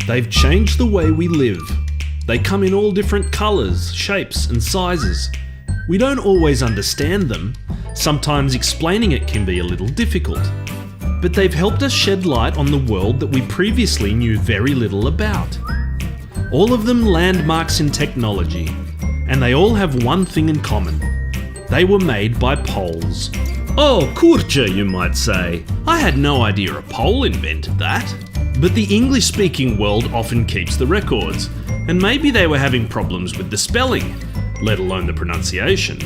They've changed the way we live. They come in all different colours, shapes and sizes. We don't always understand them. Sometimes explaining it can be a little difficult. But they've helped us shed light on the world that we previously knew very little about. All of them landmarks in technology, and they all have one thing in common. They were made by Poles. Oh, kurczę, you might say. I had no idea a Pole invented that. But the English-speaking world often keeps the records, and maybe they were having problems with the spelling, let alone the pronunciation.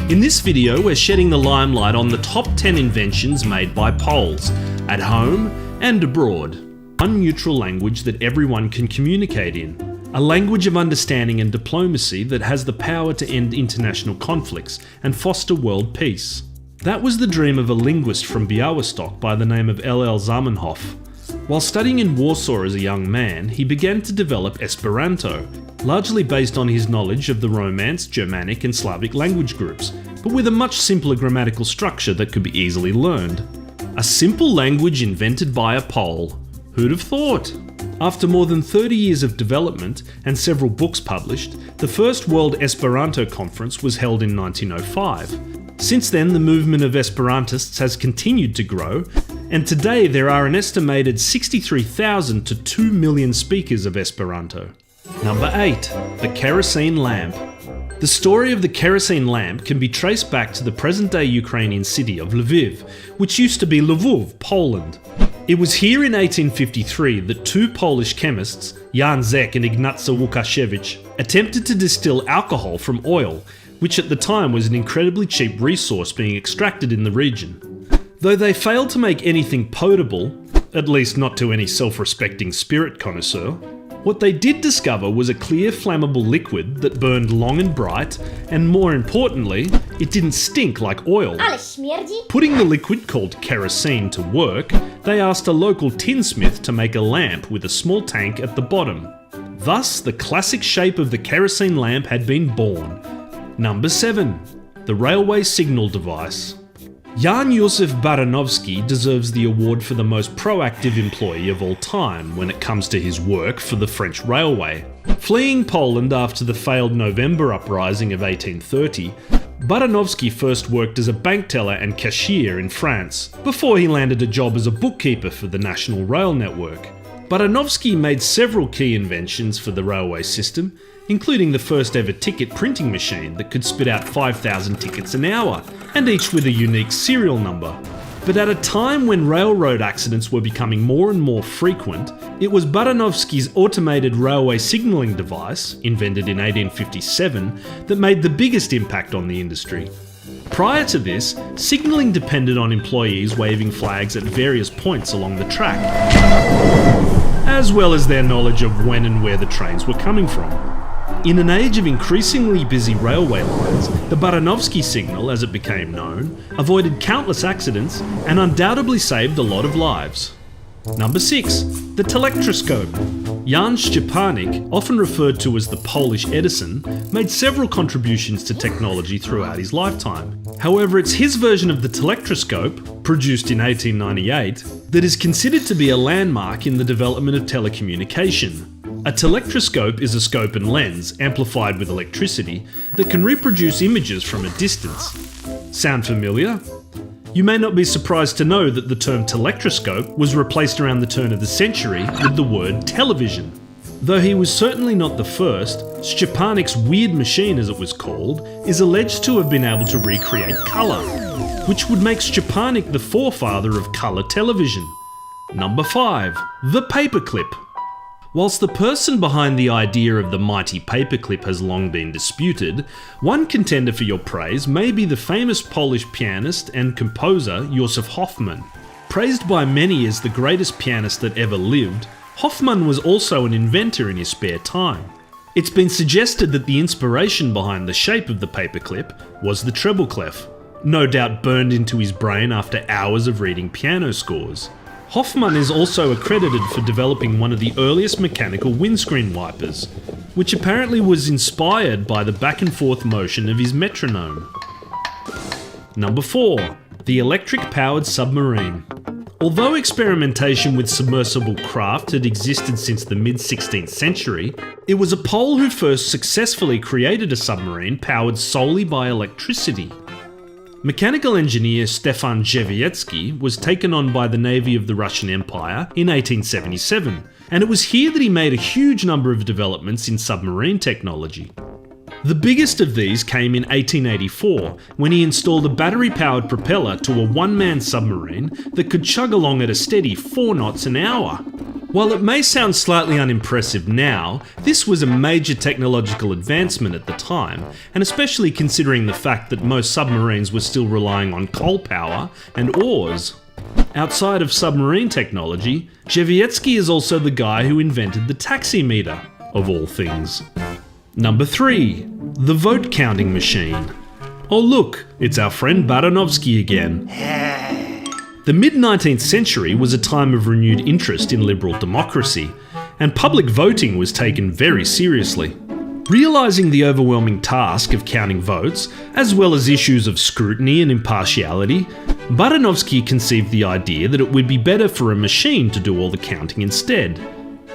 In this video, we're shedding the limelight on the top 10 inventions made by Poles, at home and abroad. One neutral language that everyone can communicate in. A language of understanding and diplomacy that has the power to end international conflicts and foster world peace. That was the dream of a linguist from Białystok by the name of L.L. Zamenhof. While studying in Warsaw as a young man, he began to develop Esperanto, largely based on his knowledge of the Romance, Germanic and Slavic language groups, but with a much simpler grammatical structure that could be easily learned. A simple language invented by a Pole. Who'd have thought? After more than 30 years of development and several books published, the first World Esperanto Conference was held in 1905. Since then, the movement of Esperantists has continued to grow, and today there are an estimated 63,000 to 2 million speakers of Esperanto. Number 8. The kerosene lamp. The story of the kerosene lamp can be traced back to the present-day Ukrainian city of Lviv, which used to be Lwów, Poland. It was here in 1853 that two Polish chemists, Jan Zek and Ignacy Łukasiewicz, attempted to distill alcohol from oil, which at the time was an incredibly cheap resource being extracted in the region. Though they failed to make anything potable, at least not to any self-respecting spirit connoisseur, what they did discover was a clear flammable liquid that burned long and bright, and more importantly, it didn't stink like oil. Ale śmierdzi. Putting the liquid called kerosene to work, they asked a local tinsmith to make a lamp with a small tank at the bottom. Thus, the classic shape of the kerosene lamp had been born. Number 7. The railway signal device. Jan Józef Baranowski deserves the award for the most proactive employee of all time when it comes to his work for the French railway. Fleeing Poland after the failed November uprising of 1830, Baranowski first worked as a bank teller and cashier in France, before he landed a job as a bookkeeper for the National Rail Network. Baranowski made several key inventions for the railway system, including the first ever ticket printing machine that could spit out 5,000 tickets an hour, and each with a unique serial number. But at a time when railroad accidents were becoming more and more frequent, it was Baranowski's automated railway signalling device, invented in 1857, that made the biggest impact on the industry. Prior to this, signalling depended on employees waving flags at various points along the track, as well as their knowledge of when and where the trains were coming from. In an age of increasingly busy railway lines, the Baranowski signal, as it became known, avoided countless accidents and undoubtedly saved a lot of lives. Number 6. The telectroscope. Jan Szczepanik, often referred to as the Polish Edison, made several contributions to technology throughout his lifetime. However, it's his version of the telectroscope, produced in 1898, that is considered to be a landmark in the development of telecommunication. A telectroscope is a scope and lens, amplified with electricity, that can reproduce images from a distance. Sound familiar? You may not be surprised to know that the term telectroscope was replaced around the turn of the century with the word television. Though he was certainly not the first, Szczepanik's weird machine, as it was called, is alleged to have been able to recreate colour, which would make Szczepanik the forefather of colour television. Number 5. The paperclip. Whilst the person behind the idea of the mighty paperclip has long been disputed, one contender for your praise may be the famous Polish pianist and composer Józef Hoffmann. Praised by many as the greatest pianist that ever lived, Hoffmann was also an inventor in his spare time. It's been suggested that the inspiration behind the shape of the paperclip was the treble clef, no doubt burned into his brain after hours of reading piano scores. Hoffmann is also accredited for developing one of the earliest mechanical windscreen wipers, which apparently was inspired by the back and forth motion of his metronome. Number 4. The electric-powered submarine. Although experimentation with submersible craft had existed since the mid-16th century, it was a Pole who first successfully created a submarine powered solely by electricity. Mechanical engineer Stefan Zhevietsky was taken on by the Navy of the Russian Empire in 1877, and it was here that he made a huge number of developments in submarine technology. The biggest of these came in 1884, when he installed a battery-powered propeller to a one-man submarine that could chug along at a steady 4 knots an hour. While it may sound slightly unimpressive now, this was a major technological advancement at the time, and especially considering the fact that most submarines were still relying on coal power and oars. Outside of submarine technology, Zhevietsky is also the guy who invented the taximeter, of all things. Number 3. The vote counting machine. Oh look, it's our friend Baranovsky again. The mid-19th century was a time of renewed interest in liberal democracy, and public voting was taken very seriously. Realising the overwhelming task of counting votes, as well as issues of scrutiny and impartiality, Baranovsky conceived the idea that it would be better for a machine to do all the counting instead.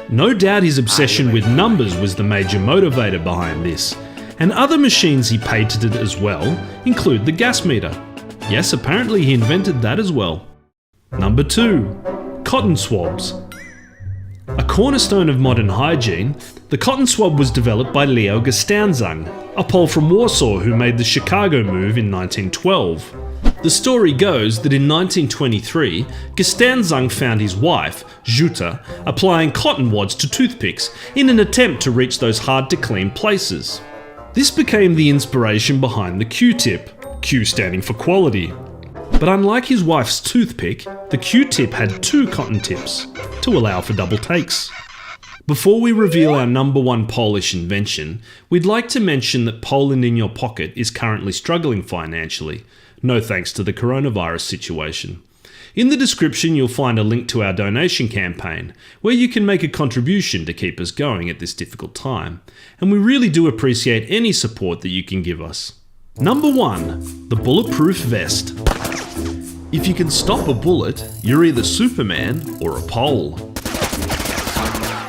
No doubt his obsession with numbers was the major motivator behind this, and other machines he patented as well include the gas meter. Yes, apparently he invented that as well. Number 2. Cotton swabs. A cornerstone of modern hygiene, the cotton swab was developed by Leo Gstanzang, a Pole from Warsaw who made the Chicago move in 1912. The story goes that in 1923, Gstanzang found his wife, Jutta, applying cotton wads to toothpicks in an attempt to reach those hard-to-clean places. This became the inspiration behind the Q-tip, Q standing for quality. But unlike his wife's toothpick, the Q-tip had 2 cotton tips, to allow for double takes. Before we reveal our number 1 Polish invention, we'd like to mention that Poland in Your Pocket is currently struggling financially, no thanks to the coronavirus situation. In the description you'll find a link to our donation campaign, where you can make a contribution to keep us going at this difficult time, and we really do appreciate any support that you can give us. Number 1. The bulletproof vest. If you can stop a bullet, you're either Superman or a Pole.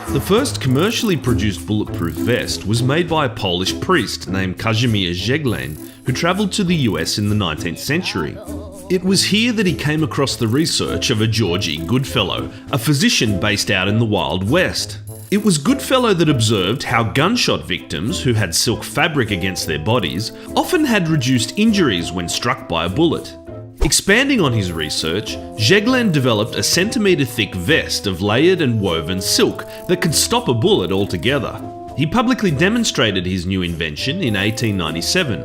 The first commercially produced bulletproof vest was made by a Polish priest named Kazimierz Zeglen, who travelled to the US in the 19th century. It was here that he came across the research of a George E. Goodfellow, a physician based out in the Wild West. It was Goodfellow that observed how gunshot victims who had silk fabric against their bodies often had reduced injuries when struck by a bullet. Expanding on his research, Zeglen developed a centimetre-thick vest of layered and woven silk that could stop a bullet altogether. He publicly demonstrated his new invention in 1897.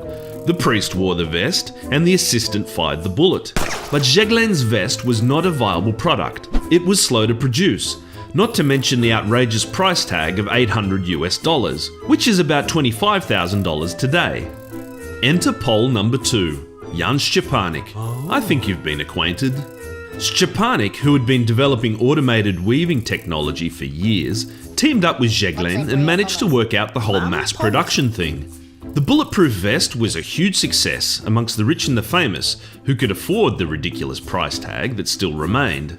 The priest wore the vest, and the assistant fired the bullet. But Zeglen's vest was not a viable product. It was slow to produce, not to mention the outrageous price tag of $800 US, which is about $25,000 today. Enter Pole number 2. Jan Szczepanik. I think you've been acquainted. Szczepanik, who had been developing automated weaving technology for years, teamed up with Zeglen and managed to work out the whole mass production thing. The bulletproof vest was a huge success amongst the rich and the famous who could afford the ridiculous price tag that still remained.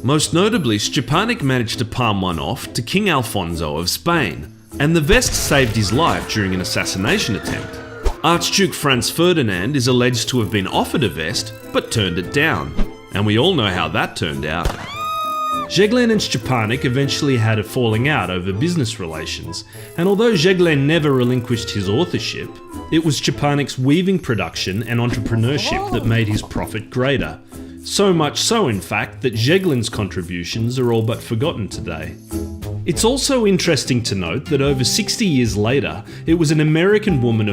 Most notably, Szczepanik managed to palm one off to King Alfonso of Spain, and the vest saved his life during an assassination attempt. Archduke Franz Ferdinand is alleged to have been offered a vest, but turned it down. And we all know how that turned out. Zeglen and Szczepanik eventually had a falling out over business relations, and although Zeglen never relinquished his authorship, it was Szczepanik's weaving production and entrepreneurship that made his profit greater. So much so, in fact, that Zeglen's contributions are all but forgotten today. It's also interesting to note that over 60 years later, it was an American woman of